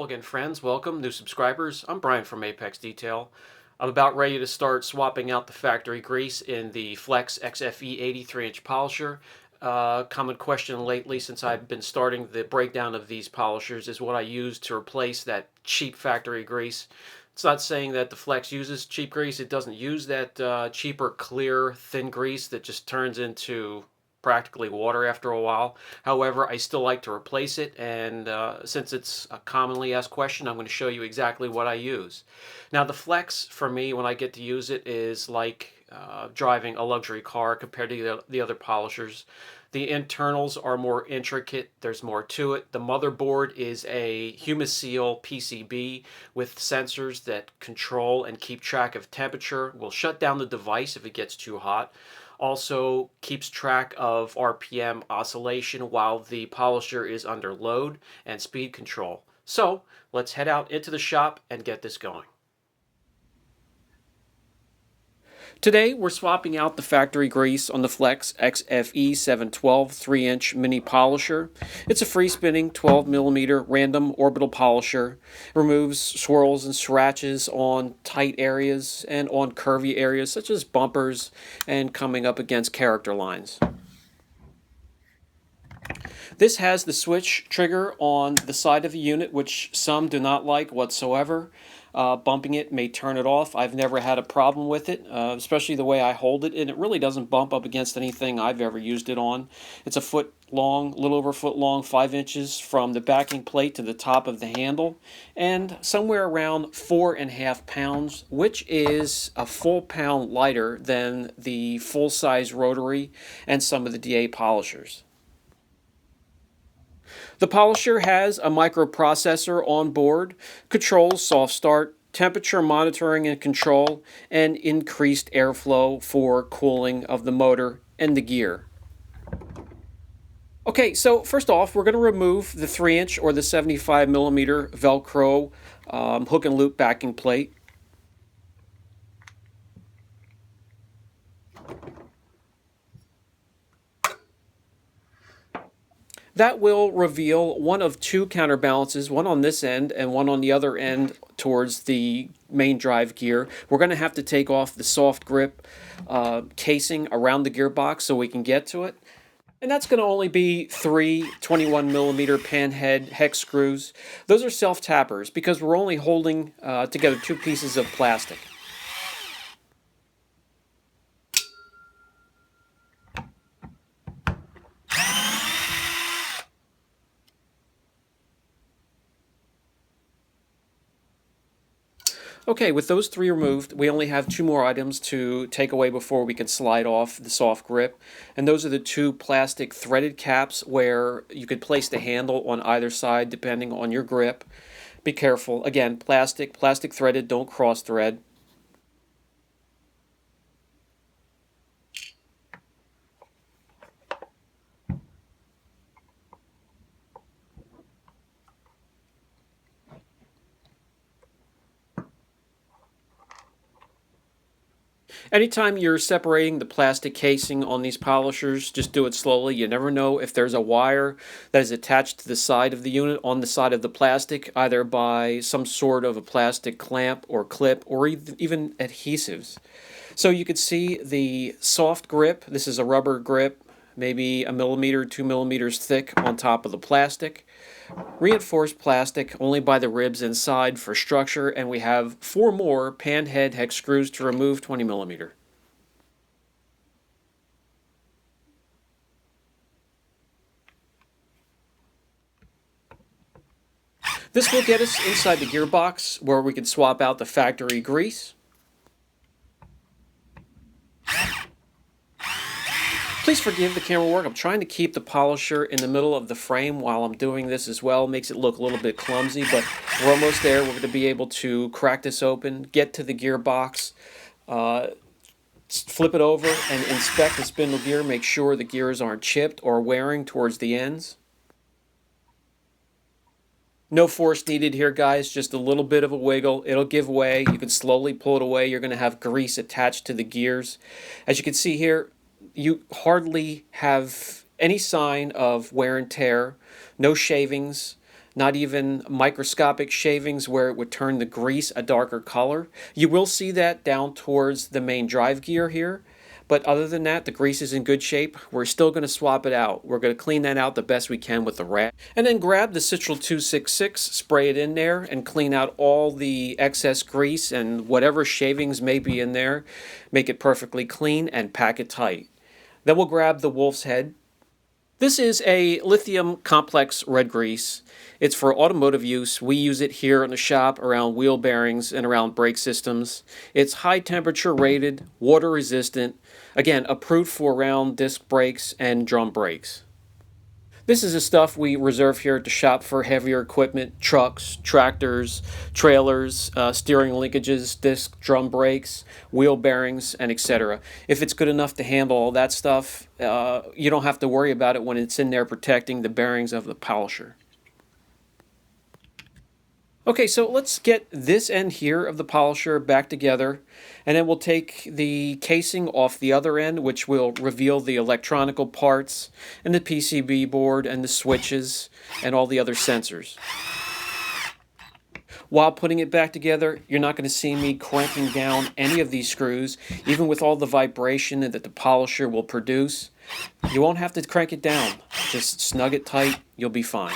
again, friends. Welcome, new subscribers. I'm Brian from Apex Detail. I'm about ready to start swapping out the factory grease in the Flex XFE 83-inch polisher. Common question lately since I've been starting the breakdown of these polishers is what I use to replace that cheap factory grease. It's not saying that the Flex uses cheap grease. It doesn't use that cheaper, clear, thin grease that just turns into practically water after a while. However, I still like to replace it, and since it's a commonly asked question, I'm going to show you exactly what I use. Now, the Flex, for me, when I get to use it, is like driving a luxury car compared to the other polishers. The internals are more intricate. There's more to it. The motherboard is a Humiseal PCB with sensors that control and keep track of temperature, will shut down the device if it gets too hot. Also keeps track of RPM oscillation while the polisher is under load, and speed control. So let's head out into the shop and get this going. Today we're swapping out the factory grease on the Flex XFE 712 3-inch mini polisher. It's a free spinning 12mm random orbital polisher. It removes swirls and scratches on tight areas and on curvy areas such as bumpers and coming up against character lines. This has the switch trigger on the side of the unit, which some do not like whatsoever. Bumping it may turn it off. I've never had a problem with it, especially the way I hold it, and it really doesn't bump up against anything I've ever used it on. It's a foot long, a little over a foot long, 5 inches from the backing plate to the top of the handle, and somewhere around 4.5 pounds, which is a full pound lighter than the full-size rotary and some of the DA polishers. The polisher has a microprocessor on board, controls soft start, temperature monitoring and control, and increased airflow for cooling of the motor and the gear. Okay, so first off, we're going to remove the 3-inch or the 75mm Velcro hook and loop backing plate. That will reveal one of two counterbalances, one on this end and one on the other end towards the main drive gear. We're going to have to take off the soft grip casing around the gearbox so we can get to it. And that's going to only be 3 21mm panhead hex screws. Those are self-tappers because we're only holding together two pieces of plastic. Okay, with those 3 removed, we only have 2 more items to take away before we can slide off the soft grip. And those are the 2 plastic threaded caps where you could place the handle on either side depending on your grip. Be careful. Again, plastic threaded, don't cross thread. Anytime you're separating the plastic casing on these polishers, just do it slowly. You never know if there's a wire that is attached to the side of the unit on the side of the plastic, either by some sort of a plastic clamp or clip or even adhesives. So you could see the soft grip. This is a rubber grip, maybe 1 millimeter, 2 millimeters thick on top of the plastic. Reinforced plastic only by the ribs inside for structure, and we have 4 more panhead hex screws to remove 20mm. This will get us inside the gearbox where we can swap out the factory grease. Please forgive the camera work. I'm trying to keep the polisher in the middle of the frame while I'm doing this as well. Makes it look a little bit clumsy, but we're almost there. We're going to be able to crack this open, get to the gearbox, flip it over, and inspect the spindle gear. Make sure the gears aren't chipped or wearing towards the ends. No force needed here, guys, just a little bit of a wiggle. It'll give way. You can slowly pull it away. You're going to have grease attached to the gears. As you can see here, you hardly have any sign of wear and tear, no shavings, not even microscopic shavings where it would turn the grease a darker color. You will see that down towards the main drive gear here. But other than that, the grease is in good shape. We're still going to swap it out. We're going to clean that out the best we can with the rag. And then grab the Citral 266, spray it in there, and clean out all the excess grease and whatever shavings may be in there. Make it perfectly clean and pack it tight. Then we'll grab the Wolf's Head. This is a lithium complex red grease. It's for automotive use. We use it here in the shop around wheel bearings and around brake systems. It's high temperature rated, water resistant, again, approved for round disc brakes and drum brakes. This is the stuff we reserve here at the shop for heavier equipment, trucks, tractors, trailers, steering linkages, disc drum brakes, wheel bearings, and etc. If it's good enough to handle all that stuff, you don't have to worry about it when it's in there protecting the bearings of the polisher. Okay, so let's get this end here of the polisher back together, and then we'll take the casing off the other end, which will reveal the electronical parts and the PCB board and the switches and all the other sensors. While putting it back together, you're not going to see me cranking down any of these screws, even with all the vibration that the polisher will produce. You won't have to crank it down. Just snug it tight, you'll be fine.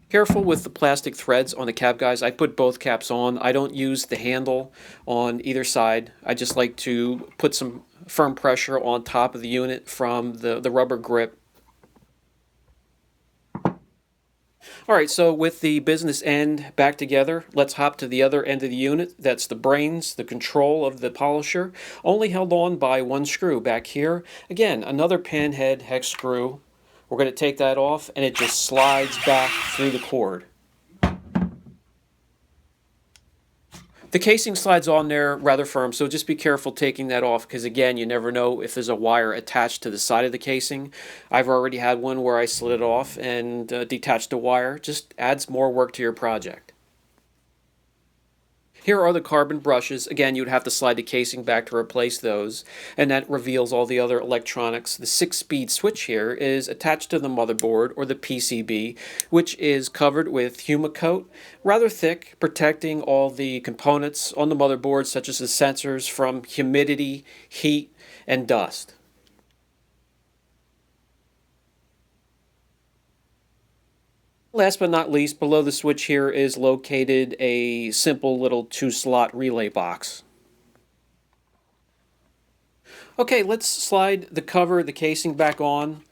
Careful with the plastic threads on the cap, guys. I put both caps on. I don't use the handle on either side. I just like to put some firm pressure on top of the unit from the rubber grip. Alright, so with the business end back together, let's hop to the other end of the unit. That's the brains, the control of the polisher, only held on by one screw back here. Again, another pinhead hex screw. We're going to take that off, and it just slides back through the cord. The casing slides on there rather firm, so just be careful taking that off, because again, you never know if there's a wire attached to the side of the casing. I've already had one where I slid it off and detached the wire. Just adds more work to your project. Here are the carbon brushes. Again, you'd have to slide the casing back to replace those, and that reveals all the other electronics. The 6-speed switch here is attached to the motherboard, or the PCB, which is covered with Humicoat, rather thick, protecting all the components on the motherboard, such as the sensors from humidity, heat, and dust. Last but not least, below the switch here is located a simple little 2-slot relay box. Okay, let's slide the cover, the casing back on,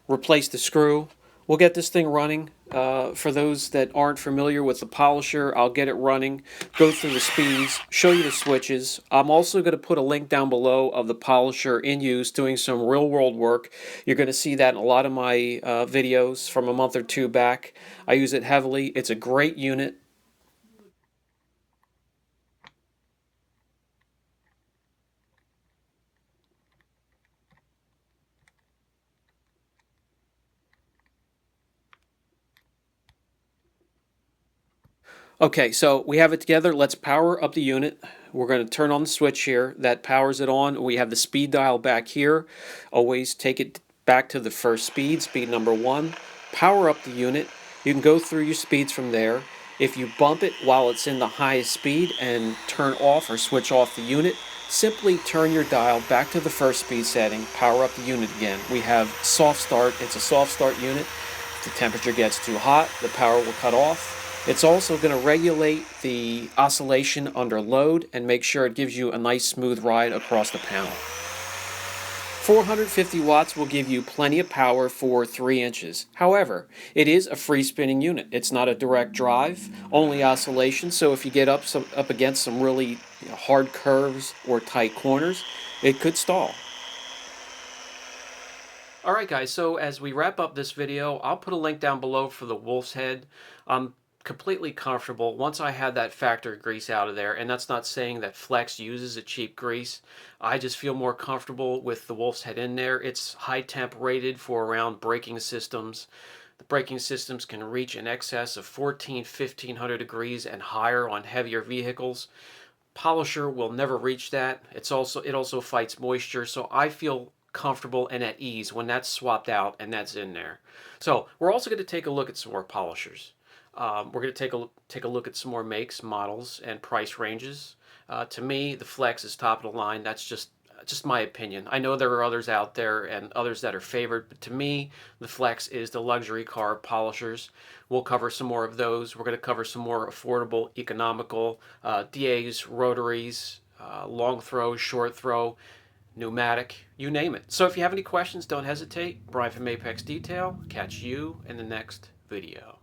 replace the screw. We'll get this thing running. For those that aren't familiar with the polisher, I'll get it running, go through the speeds, show you the switches. I'm also going to put a link down below of the polisher in use doing some real-world work. You're going to see that in a lot of my videos from a month or two back. I use it heavily. It's a great unit. Okay, so we have it together. Let's power up the unit. We're going to turn on the switch here. That powers it on. We have the speed dial back here. Always take it back to the first speed, speed number 1. Power up the unit. You can go through your speeds from there. If you bump it while it's in the highest speed and turn off or switch off the unit, simply turn your dial back to the first speed setting, power up the unit again. We have soft start. It's a soft start unit. If the temperature gets too hot, the power will cut off. It's also going to regulate the oscillation under load and make sure it gives you a nice smooth ride across the panel. 450 watts will give you plenty of power for 3 inches. However, it is a free spinning unit. It's not a direct drive, only oscillation, so if you get up against some really hard curves or tight corners, it could stall. Alright guys, so as we wrap up this video, I'll put a link down below for the Wolf's Head. I'm completely comfortable once I had that factory grease out of there, and that's not saying that Flex uses a cheap grease. I just feel more comfortable with the Wolf's Head in there. It's high temp rated for around braking systems. The braking systems can reach in excess of 1500 degrees and higher on heavier vehicles. Polisher will never reach that. It also fights moisture, so I feel comfortable and at ease when that's swapped out and that's in there. So we're also going to take a look at some more polishers. We're going to take a look at some more makes, models, and price ranges. To me, the Flex is top of the line. That's just my opinion. I know there are others out there and others that are favored, but to me, the Flex is the luxury car polishers. We'll cover some more of those. We're going to cover some more affordable, economical DAs, rotaries, long throw, short throw, pneumatic, you name it. So if you have any questions, don't hesitate. Brian from Apex Detail. Catch you in the next video.